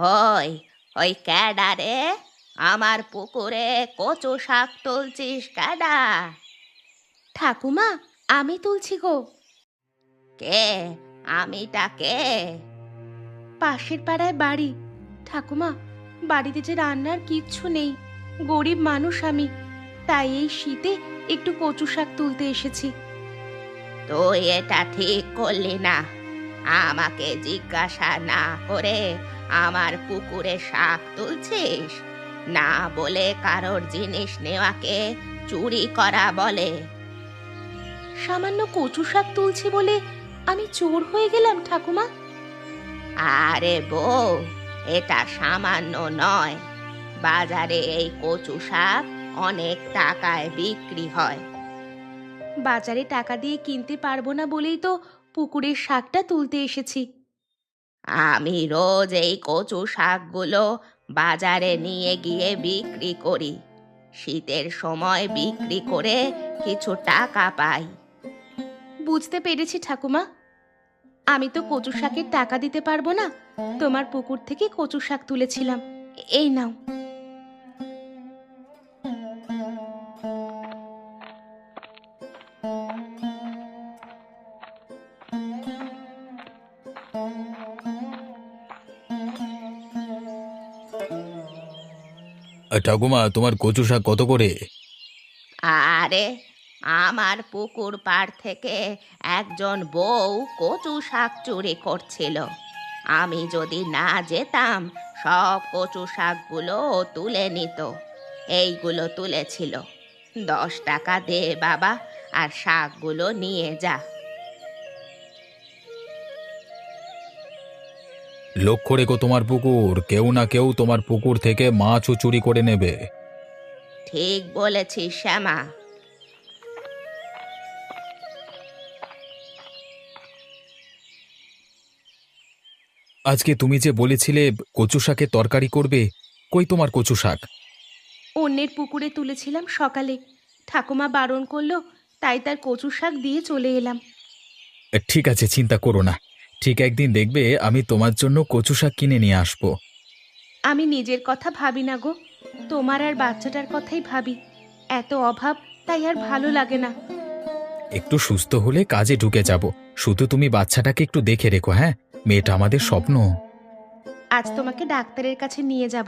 ওই ওই ক্যাডা রে, আমার পুকুরে কচু শাক তুলছিস ক্যাডা? ঠাকুমা, আমি তুলছি গো। কে? আমিটা কে? পাশের পাড়ায় বাড়ি। ঠাকুমা, বাড়িতে যে রান্নার কিচ্ছু নেই, গরিব মানুষ আমি, তাই এই শীতে একটু কচু শাক তুলতে এসেছি। তুই এটা ঠিক করলি না। আমাকে জিজ্ঞাসা না করে আমার পুকুরে শাক তুলছিস? না বলে কারোর জিনিস নেওয়াকে চুরি করা বলে। সামান্য কচু শাক তুলছি বলে আমি চোর হয়ে গেলাম ঠাকুমা? আরে বউ, এটা সামান্য নয়। বাজারে এই কচু শাক অনেক টাকায় বিক্রি হয়। বাজারে টাকা দিয়ে কিনতে পারবো না বলেই তো পুকুরের শাকটা তুলতে এসেছি। আমি রোজ এই কচু শাকগুলো বাজারে নিয়ে গিয়ে বিক্রি করি। শীতের সময় বিক্রি করে কিছু টাকা পাই। বুঝতে পেরেছি ঠাকুমা, আমি তো কচু শাকের টাকা দিতে পারবো না, তোমার পুকুর থেকে কচু শাক তুলেছিলাম, এই নাও। ঠাকুমা, তোমার কচু শাক কত করে? আরে, আমার পুকুর পাড় থেকে একজন বউ কচু শাক চুরি করছিল। আমি যদি না যেতাম, সব কচু শাকগুলো ও তুলে নিত। এইগুলো তুলেছিল। 10 টাকা দে বাবা, আর শাকগুলো নিয়ে যা। লক্ষ্য রেখো তোমার পুকুর, কেউ না কেউ তোমার পুকুর থেকে মাছও চুরি করে নেবে। ঠিক বলেছিস শ্যামা। আজকে তুমি যে বলেছিলে কচু শাকের তরকারি করবে, কই তোমার কচু শাক? অন্যের পুকুরে তুলেছিলাম সকালে, ঠাকুমা বারণ করলো, তাই তার কচু শাক দিয়ে চলে এলাম। ঠিক আছে, চিন্তা করো না। ঠিক একদিন দেখবে আমি তোমার জন্য কচু শাক কিনে নিয়ে আসবো। আমি নিজের কথা ভাবি না গো, তোমার আর বাচ্চাটার কথাই ভাবি। এত অভাব, তাই আর ভালো লাগে না। একটু সুস্থ হলে কাজে ঢুকে যাব। শুধু তুমি বাচ্চাটাকে একটু দেখে রেখো, হ্যাঁ? মেয়েটা আমাদের স্বপ্ন। আজ তোমাকে ডাক্তারের কাছে নিয়ে যাব,